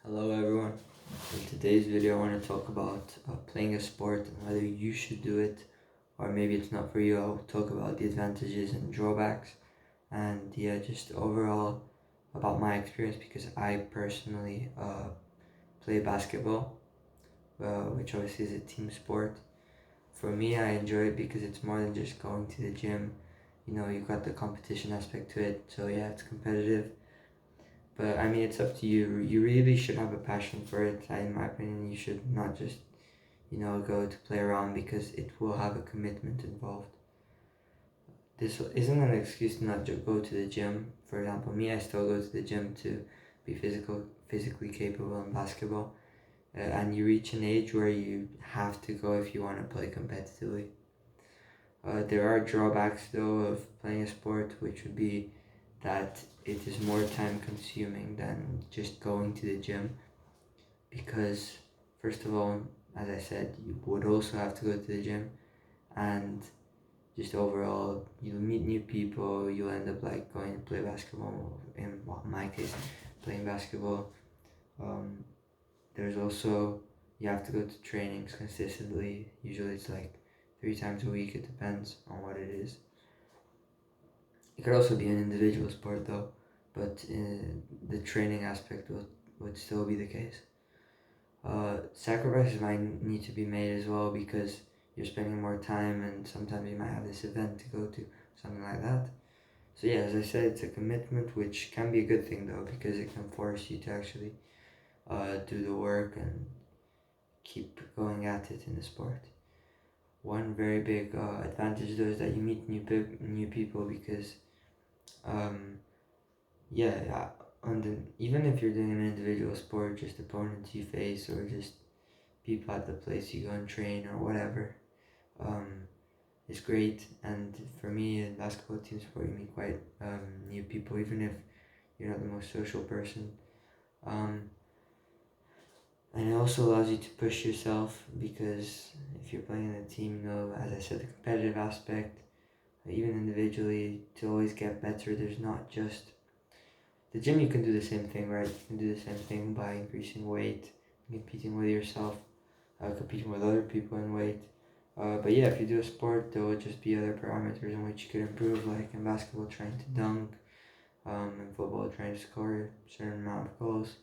Hello everyone. In today's video I want to talk about playing a sport and whether you should do it or maybe it's not for you. I'll talk about the advantages and drawbacks and just overall about my experience because I personally play basketball, which obviously is a team sport. For me, I enjoy it because it's more than just going to the gym. You've got the competition aspect to it, so yeah, it's competitive. But I mean, it's up to you. You really should have a passion for it. In my opinion, you should not just, go to play around because it will have a commitment involved. This isn't an excuse to not go to the gym. For example, me, I still go to the gym to be physically capable in basketball. And you reach an age where you have to go if you want to play competitively. There are drawbacks though of playing a sport, which would be that it is more time consuming than just going to the gym because, first of all, as I said, you would also have to go to the gym, and just overall you'll meet new people, you'll end up like going to play basketball, in my case playing basketball. um, there's also, you have to go to trainings consistently. Usually it's like 3 times a week, it depends on what it is. It could also be an individual sport though, but the training aspect would still be the case. Sacrifices might need to be made as well because you're spending more time and sometimes you might have this event to go to, something like that. So yeah, as I said, it's a commitment, which can be a good thing though because it can force you to actually do the work and keep going at it in the sport. One very big advantage though is that you meet new people because um, yeah, even if you're doing an individual sport, just opponents you face or just people at the place you go and train or whatever, um, is great. And for me, in basketball team sport, you meet quite new people, even if you're not the most social person. Um, and it also allows you to push yourself because if you're playing in a team, as I said, the competitive aspect, even individually, to always get better. There's not just the gym. You can do the same thing, right? You can do the same thing by increasing weight, competing with yourself, competing with other people in weight. But yeah, if you do a sport, there will just be other parameters in which you could improve, like in basketball, trying to dunk, in football, trying to score a certain amount of goals.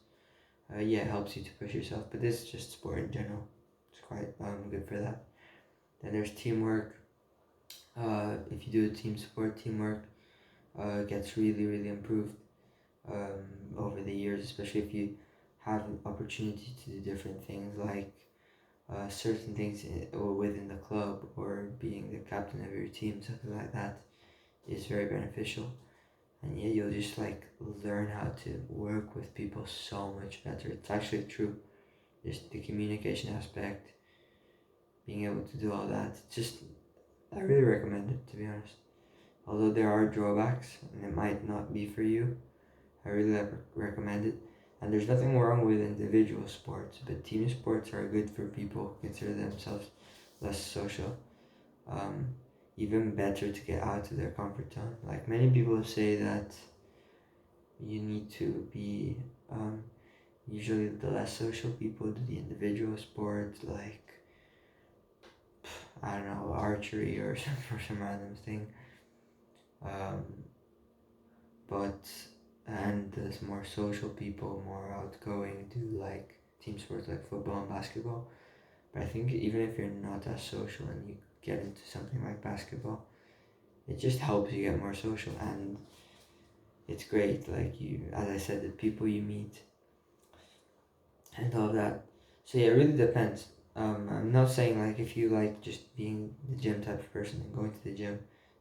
Yeah, it helps you to push yourself, but this is just sport in general. It's quite good for that. Then there's teamwork. If you do a team sport, teamwork gets really improved over the years, especially if you have an opportunity to do different things like certain things or within the club or being the captain of your team, something like that is very beneficial. And yeah, you'll just like learn how to work with people so much better. It's actually true. Just the communication aspect, being able to do all that. Just, I really recommend it, to be honest. Although there are drawbacks and it might not be for you, I really recommend it. And there's nothing wrong with individual sports, but team sports are good for people who consider themselves less social. Um, Even better to get out of their comfort zone. Like many people say that you need to be, usually the less social people do the individual sports, like, I don't know, archery or some random thing. Um, but and there's more social people, more outgoing, do like team sports like football and basketball. But I think even if you're not as social and you get into something like basketball, it just helps you get more social, and it's great. Like you, as I said, the people you meet and all that. So yeah, it really depends. I'm not saying like if you like just being the gym type of person and going to the gym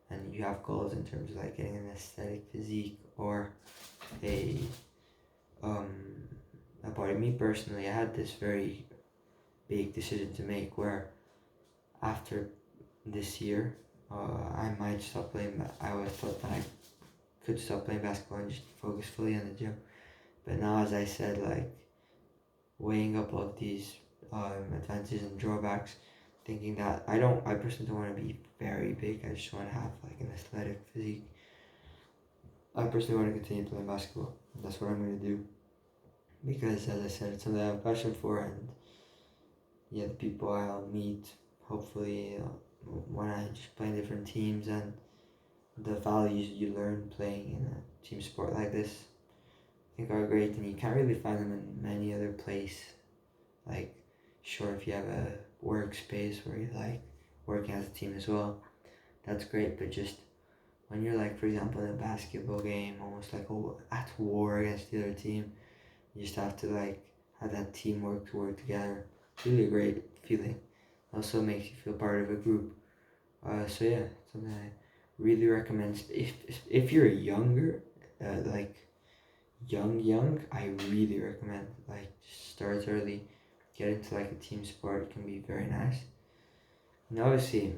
and you have goals in terms of like getting an aesthetic physique or a um about me personally, I had this very big decision to make where after this year, I might stop playing. I always thought that I could stop playing basketball and just focus fully on the gym. But now, as I said, like weighing up all of these advantages and drawbacks, thinking that I personally don't want to be very big. I just want to have like an athletic physique. I personally want to continue playing basketball. That's what I'm going to do. because, as I said, it's something I have a passion for, and yeah, the people I'll meet, hopefully, when I just play in different teams, and the values you learn playing in a team sport like this, I think are great, and you can't really find them in many other place. Like, sure, if you have a workspace where you like working as a team as well, that's great, but just when you're like, for example, in a basketball game, almost like at war against the other team, you just have to like have that teamwork to work together. It's really a great feeling. Also makes you feel part of a group. So yeah, something I really recommend. If you're younger, like young, I really recommend like just start early, get into like a team sport. It can be very nice. And obviously,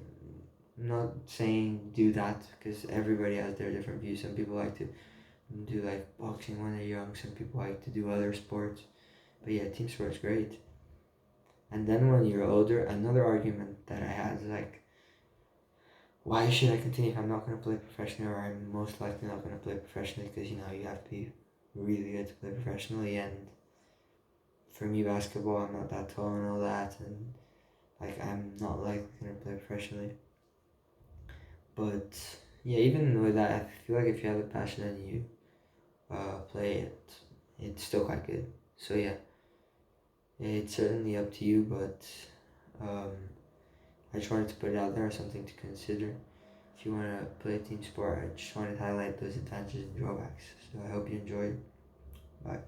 I'm not saying do that because everybody has their different views. Some people like to do like boxing when they're young. Some people like to do other sports. But yeah, team sport's great. And then when you're older, another argument that I had is like, why should I continue if I'm not going to play professionally, or I'm most likely not going to play professionally, because you know you have to be really good to play professionally. And for me, basketball, I'm not that tall and all that, and like I'm not likely going to play professionally. But yeah, even with that, I feel like if you have a passion and you play it, it's still quite good. So yeah, it's certainly up to you, but um, I just wanted to put it out there as something to consider. If you want to play a team sport, I just wanted to highlight those advantages and drawbacks. So I hope you enjoyed. Bye.